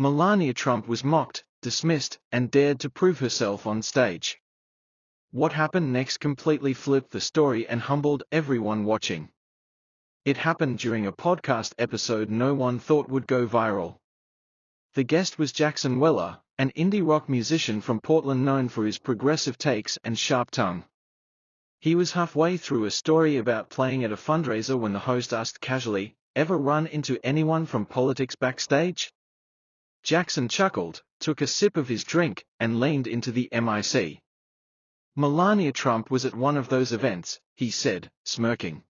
Melania Trump was mocked, dismissed, and dared to prove herself on stage. What happened next completely flipped the story and humbled everyone watching. It happened during a podcast episode no one thought would go viral. The guest was Jackson Weller, an indie rock musician from Portland known for his progressive takes and sharp tongue. He was halfway through a story about playing at a fundraiser when the host asked casually, "Ever run into anyone from politics backstage?" Jackson chuckled, took a sip of his drink, and leaned into the mic. "Melania Trump was at one of those events," he said, smirking.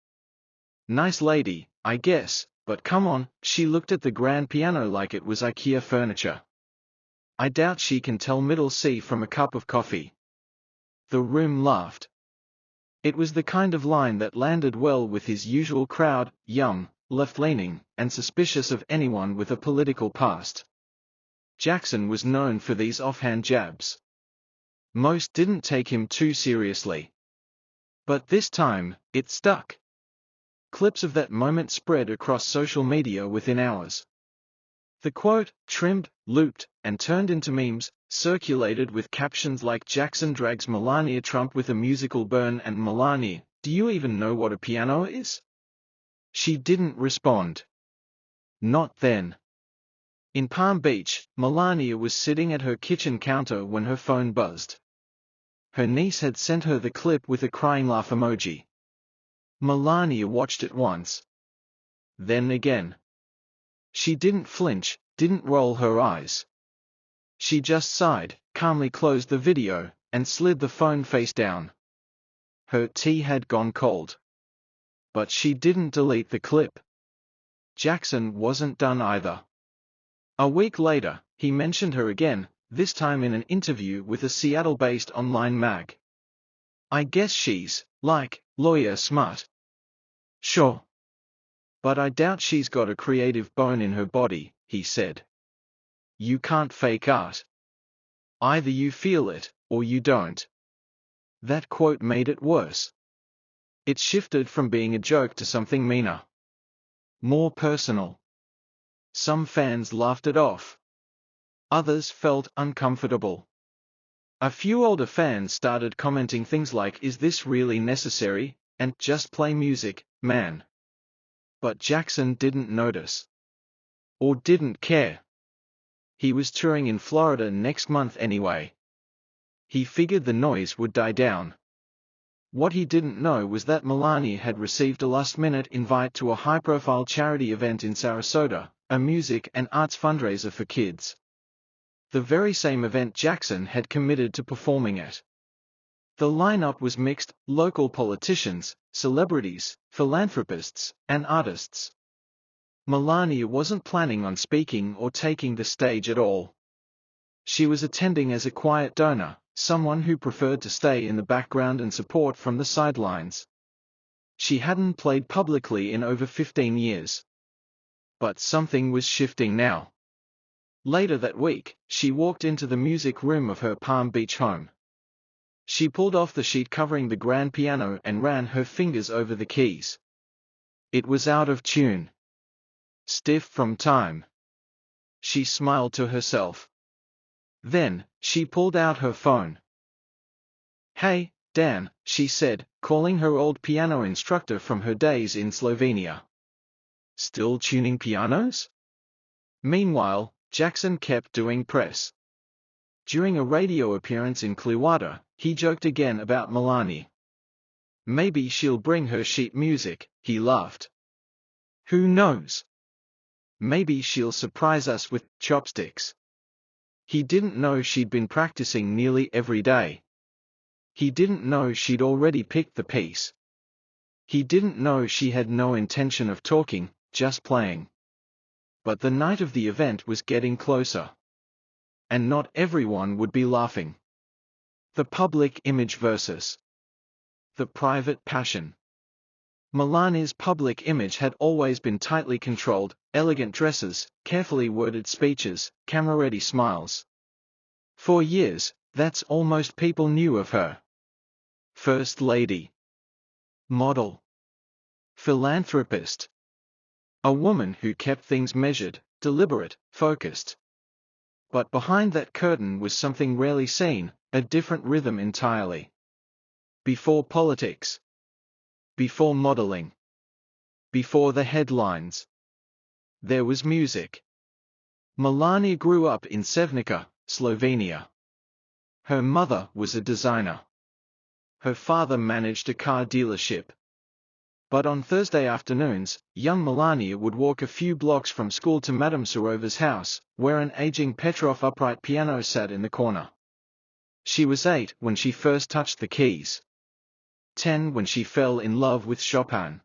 "Nice lady, I guess, but come on, she looked at the grand piano like it was IKEA furniture. I doubt she can tell middle C from a cup of coffee." The room laughed. It was the kind of line that landed well with his usual crowd, young, left-leaning, and suspicious of anyone with a political past. Jackson was known for these offhand jabs. Most didn't take him too seriously. But this time, it stuck. Clips of that moment spread across social media within hours. The quote, trimmed, looped, and turned into memes, circulated with captions like "Jackson drags Melania Trump with a musical burn" and "Melania, do you even know what a piano is?" She didn't respond. Not then. In Palm Beach, Melania was sitting at her kitchen counter when her phone buzzed. Her niece had sent her the clip with a crying laugh emoji. Melania watched it once. Then again. She didn't flinch, didn't roll her eyes. She just sighed, calmly closed the video, and slid the phone face down. Her tea had gone cold. But she didn't delete the clip. Jackson wasn't done either. A week later, he mentioned her again, this time in an interview with a Seattle-based online mag. "I guess she's, like, lawyer smart. Sure. But I doubt she's got a creative bone in her body," he said. "You can't fake art. Either you feel it, or you don't." That quote made it worse. It shifted from being a joke to something meaner. More personal. Some fans laughed it off. Others felt uncomfortable. A few older fans started commenting things like, "Is this really necessary?" and "Just play music, man." But Jackson didn't notice. Or didn't care. He was touring in Florida next month anyway. He figured the noise would die down. What he didn't know was that Melania had received a last-minute invite to a high-profile charity event in Sarasota, a music and arts fundraiser for kids. The very same event Jackson had committed to performing at. The lineup was mixed: local politicians, celebrities, philanthropists, and artists. Melania wasn't planning on speaking or taking the stage at all. She was attending as a quiet donor, someone who preferred to stay in the background and support from the sidelines. She hadn't played publicly in over 15 years. But something was shifting now. Later that week, she walked into the music room of her Palm Beach home. She pulled off the sheet covering the grand piano and ran her fingers over the keys. It was out of tune. Stiff from time. She smiled to herself. Then, she pulled out her phone. "Hey, Dan," she said, calling her old piano instructor from her days in Slovenia. "Still tuning pianos?" Meanwhile, Jackson kept doing press. During a radio appearance in Clearwater, he joked again about Melania. "Maybe she'll bring her sheet music," he laughed. "Who knows? Maybe she'll surprise us with chopsticks." He didn't know she'd been practicing nearly every day. He didn't know she'd already picked the piece. He didn't know she had no intention of talking, just playing. But the night of the event was getting closer. And not everyone would be laughing. The public image versus the private passion. Melania's public image had always been tightly controlled: elegant dresses, carefully worded speeches, camera-ready smiles. For years, that's all most people knew of her. First lady. Model. Philanthropist. A woman who kept things measured, deliberate, focused. But behind that curtain was something rarely seen, a different rhythm entirely. Before politics. Before modeling. Before the headlines. There was music. Melania grew up in Sevnica, Slovenia. Her mother was a designer. Her father managed a car dealership. But on Thursday afternoons, young Melania would walk a few blocks from school to Madame Surova's house, where an aging Petrov upright piano sat in the corner. She was 8 when she first touched the keys. 10 when she fell in love with Chopin.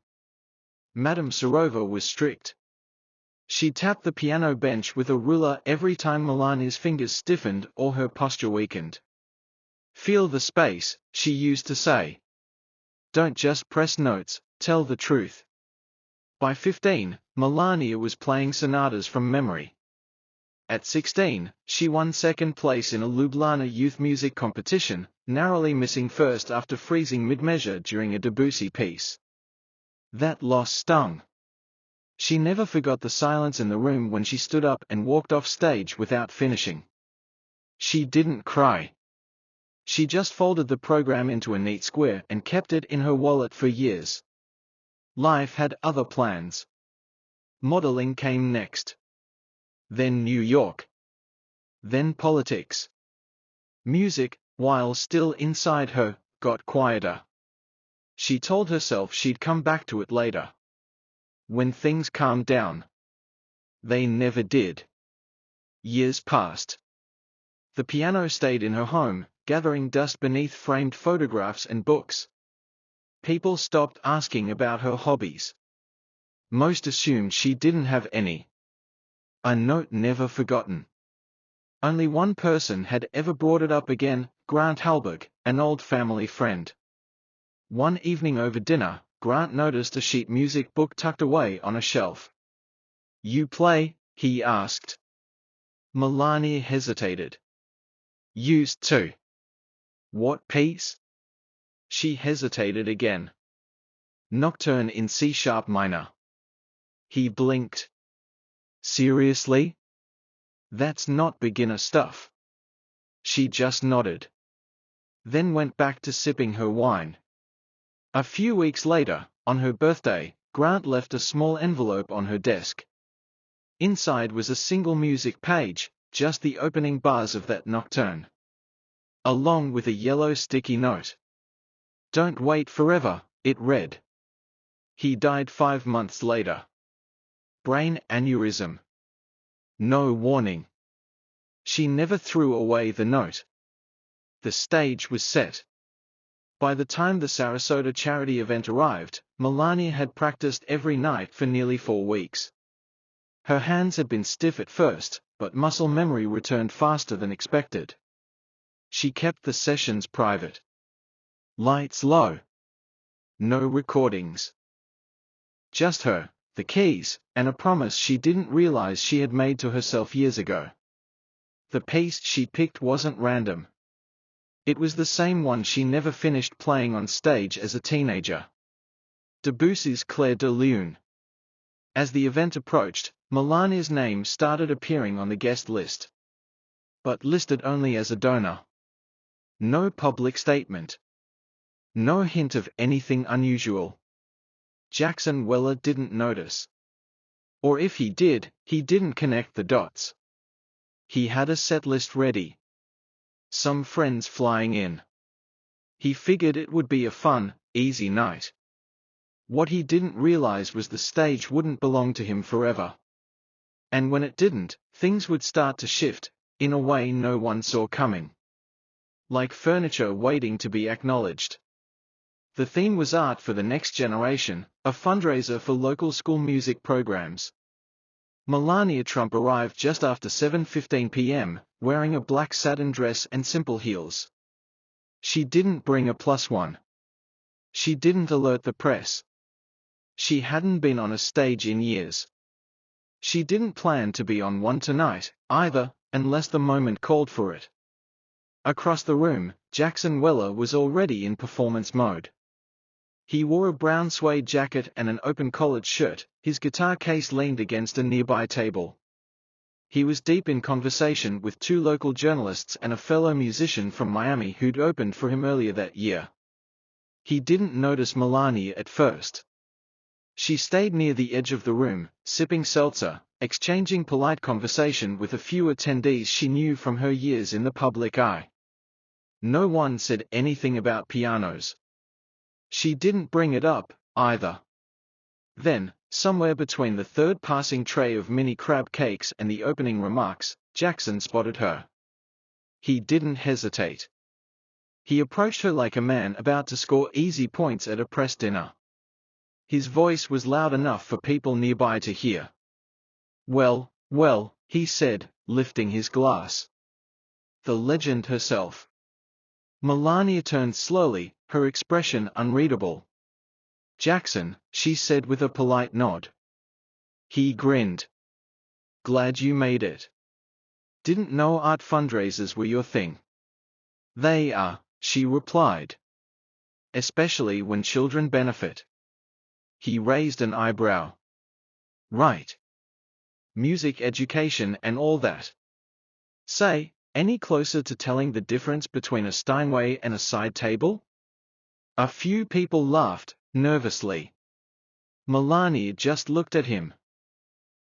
Madame Surova was strict. She tapped the piano bench with a ruler every time Melania's fingers stiffened or her posture weakened. "Feel the space," she used to say. "Don't just press notes, tell the truth." By 15, Melania was playing sonatas from memory. At 16, she won second place in a Ljubljana youth music competition, narrowly missing first after freezing mid-measure during a Debussy piece. That loss stung. She never forgot the silence in the room when she stood up and walked off stage without finishing. She didn't cry. She just folded the program into a neat square and kept it in her wallet for years. Life had other plans. Modeling came next. Then New York. Then politics. Music, while still inside her, got quieter. She told herself she'd come back to it later. When things calmed down. They never did. Years passed. The piano stayed in her home, gathering dust beneath framed photographs and books. People stopped asking about her hobbies. Most assumed she didn't have any. A note never forgotten. Only one person had ever brought it up again, Grant Halberg, an old family friend. One evening over dinner, Grant noticed a sheet music book tucked away on a shelf. "You play?" he asked. Melania hesitated. "Used to." "What piece?" She hesitated again. "Nocturne in C-sharp minor." He blinked. "Seriously? That's not beginner stuff." She just nodded. Then went back to sipping her wine. A few weeks later, on her birthday, Grant left a small envelope on her desk. Inside was a single music page, just the opening bars of that nocturne. Along with a yellow sticky note. "Don't wait forever," it read. He died 5 months later. Brain aneurysm. No warning. She never threw away the note. The stage was set. By the time the Sarasota charity event arrived, Melania had practiced every night for nearly 4 weeks. Her hands had been stiff at first, but muscle memory returned faster than expected. She kept the sessions private. Lights low. No recordings. Just her, the keys, and a promise she didn't realize she had made to herself years ago. The piece she picked wasn't random. It was the same one she never finished playing on stage as a teenager. Debussy's Clair de Lune. As the event approached, Melania's name started appearing on the guest list. But listed only as a donor. No public statement. No hint of anything unusual. Jackson Weller didn't notice. Or if he did, he didn't connect the dots. He had a set list ready. Some friends flying in. He figured it would be a fun, easy night. What he didn't realize was the stage wouldn't belong to him forever. And when it didn't, things would start to shift, in a way no one saw coming. Like furniture waiting to be acknowledged. The theme was Art for the Next Generation, a fundraiser for local school music programs. Melania Trump arrived just after 7:15 p.m., wearing a black satin dress and simple heels. She didn't bring a +1. She didn't alert the press. She hadn't been on a stage in years. She didn't plan to be on one tonight, either, unless the moment called for it. Across the room, Jackson Weller was already in performance mode. He wore a brown suede jacket and an open collared shirt, his guitar case leaned against a nearby table. he was deep in conversation with two local journalists and a fellow musician from Miami who'd opened for him earlier that year. He didn't notice Melania at first. She stayed near the edge of the room, sipping seltzer, exchanging polite conversation with a few attendees she knew from her years in the public eye. No one said anything about pianos. She didn't bring it up, either. Then, somewhere between the third passing tray of mini crab cakes and the opening remarks, Jackson spotted her. He didn't hesitate. He approached her like a man about to score easy points at a press dinner. His voice was loud enough for people nearby to hear. "Well, well," he said, lifting his glass. "The legend herself." Melania turned slowly, her expression unreadable. "Jackson," she said with a polite nod. He grinned. "Glad you made it. Didn't know art fundraisers were your thing." "They are," she replied. "Especially when children benefit." He raised an eyebrow. "Right. Music education and all that. Say, any closer to telling the difference between a Steinway and a side table?" A few people laughed, nervously. Melania just looked at him.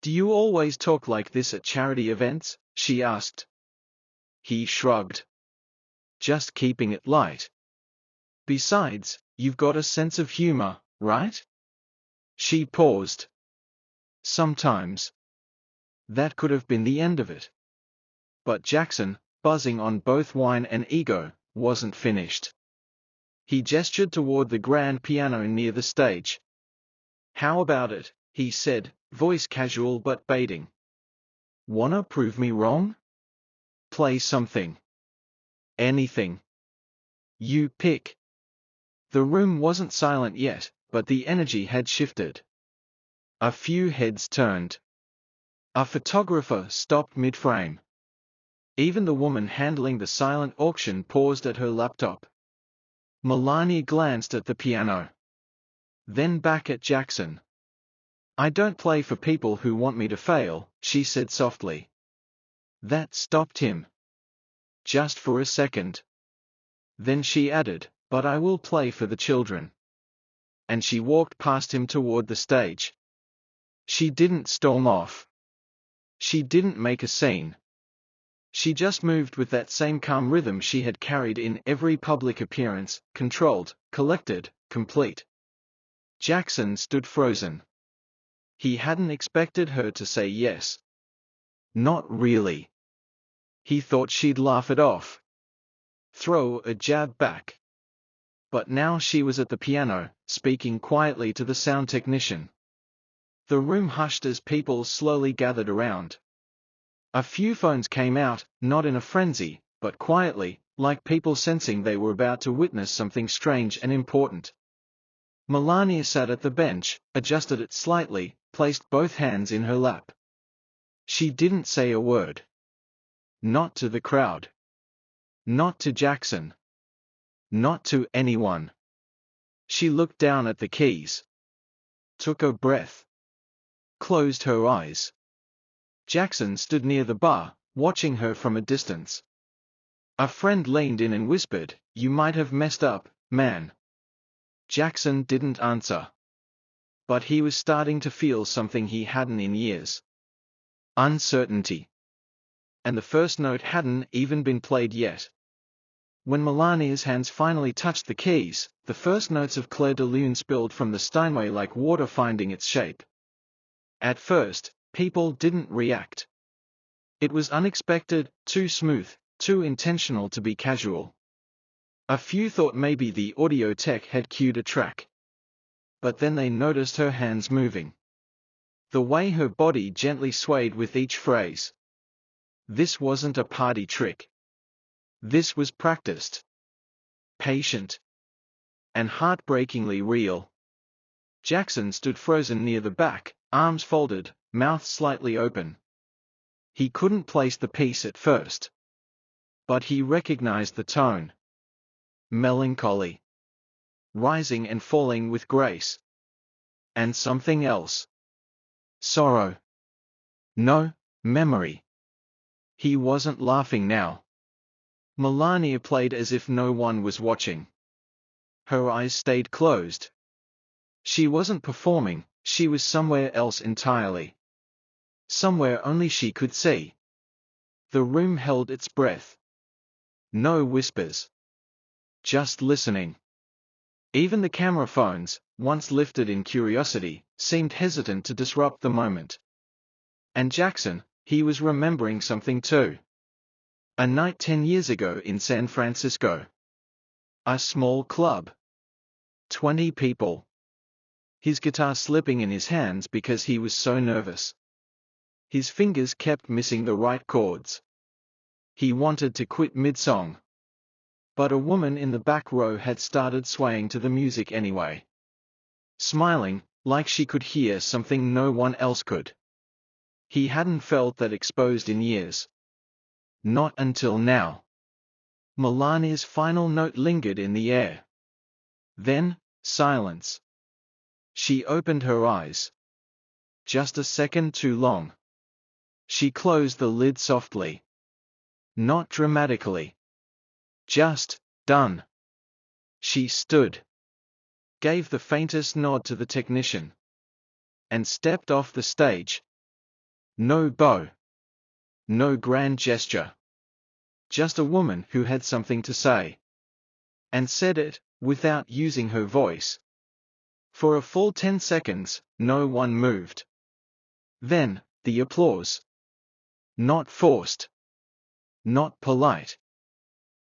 "Do you always talk like this at charity events?" she asked. He shrugged. "Just keeping it light. Besides, you've got a sense of humor, right?" She paused. "Sometimes." That could have been the end of it. But Jackson, buzzing on both wine and ego, wasn't finished. He gestured toward the grand piano near the stage. "How about it?" he said, voice casual but baiting. "Wanna prove me wrong? Play something. Anything. You pick." The room wasn't silent yet, but the energy had shifted. A few heads turned. A photographer stopped mid-frame. Even the woman handling the silent auction paused at her laptop. Melania glanced at the piano. Then back at Jackson. "I don't play for people who want me to fail," she said softly. That stopped him. Just for a second. Then she added, "But I will play for the children." And she walked past him toward the stage. She didn't storm off. She didn't make a scene. She just moved with that same calm rhythm she had carried in every public appearance, controlled, collected, complete. Jackson stood frozen. He hadn't expected her to say yes. Not really. He thought she'd laugh it off. Throw a jab back. But now she was at the piano, speaking quietly to the sound technician. The room hushed as people slowly gathered around. A few phones came out, not in a frenzy, but quietly, like people sensing they were about to witness something strange and important. Melania sat at the bench, adjusted it slightly, placed both hands in her lap. She didn't say a word. Not to the crowd. Not to Jackson. Not to anyone. She looked down at the keys. Took a breath. Closed her eyes. Jackson stood near the bar, watching her from a distance. A friend leaned in and whispered, "You might have messed up, man." Jackson didn't answer. But he was starting to feel something he hadn't in years. Uncertainty. And the first note hadn't even been played yet. When Melania's hands finally touched the keys, the first notes of Clair de Lune spilled from the Steinway like water finding its shape. At first, people didn't react. It was unexpected, too smooth, too intentional to be casual. A few thought maybe the audio tech had cued a track. But then they noticed her hands moving. The way her body gently swayed with each phrase. This wasn't a party trick. This was practiced. Patient. And heartbreakingly real. Jackson stood frozen near the back, arms folded, mouth slightly open. He couldn't place the piece at first. But he recognized the tone. Melancholy. Rising and falling with grace. And something else. Sorrow. No, memory. He wasn't laughing now. Melania played as if no one was watching. Her eyes stayed closed. She wasn't performing, she was somewhere else entirely. Somewhere only she could see. The room held its breath. No whispers. Just listening. Even the camera phones, once lifted in curiosity, seemed hesitant to disrupt the moment. And Jackson, he was remembering something too. A night 10 years ago in San Francisco. A small club. 20 people. His guitar slipping in his hands because he was so nervous. His fingers kept missing the right chords. He wanted to quit mid-song. But a woman in the back row had started swaying to the music anyway. Smiling, like she could hear something no one else could. He hadn't felt that exposed in years. Not until now. Melania's final note lingered in the air. Then, silence. She opened her eyes. Just a second too long. She closed the lid softly. Not dramatically. Just, done. She stood. Gave the faintest nod to the technician. And stepped off the stage. No bow. No grand gesture. Just a woman who had something to say. And said it, without using her voice. For a full 10 seconds, no one moved. Then, the applause. Not forced. Not polite.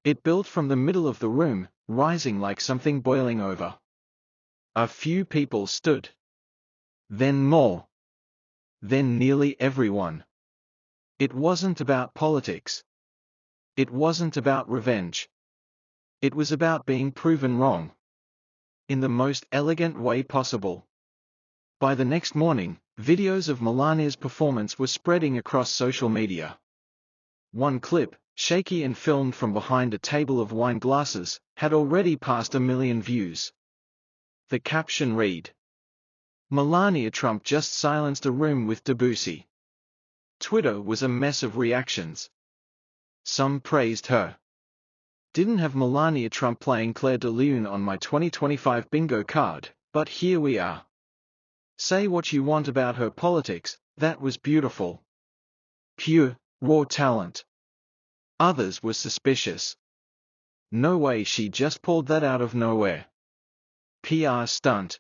It built from the middle of the room, rising like something boiling over. A few people stood. Then more. Then nearly everyone. It wasn't about politics. It wasn't about revenge. It was about being proven wrong. In the most elegant way possible. By the next morning, videos of Melania's performance were spreading across social media. One clip, shaky and filmed from behind a table of wine glasses, had already passed 1 million views. The caption read: Melania Trump just silenced a room with Debussy. Twitter was a mess of reactions. Some praised her. Didn't have Melania Trump playing Claire de Lune on my 2025 bingo card, but here we are. Say what you want about her politics, that was beautiful. Pure, raw talent. Others were suspicious. No way she just pulled that out of nowhere. PR stunt.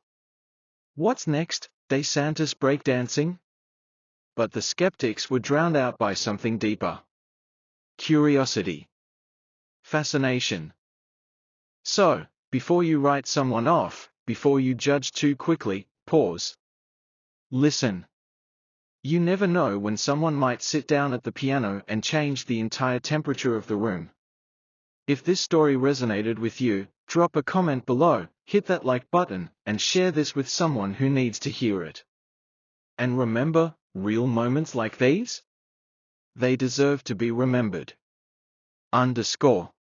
What's next, DeSantis breakdancing? But the skeptics were drowned out by something deeper. Curiosity. Fascination. So, before you write someone off, before you judge too quickly, pause. Listen. You never know when someone might sit down at the piano and change the entire temperature of the room. If this story resonated with you, drop a comment below, hit that like button, and share this with someone who needs to hear it. And remember, real moments like these? They deserve to be remembered. _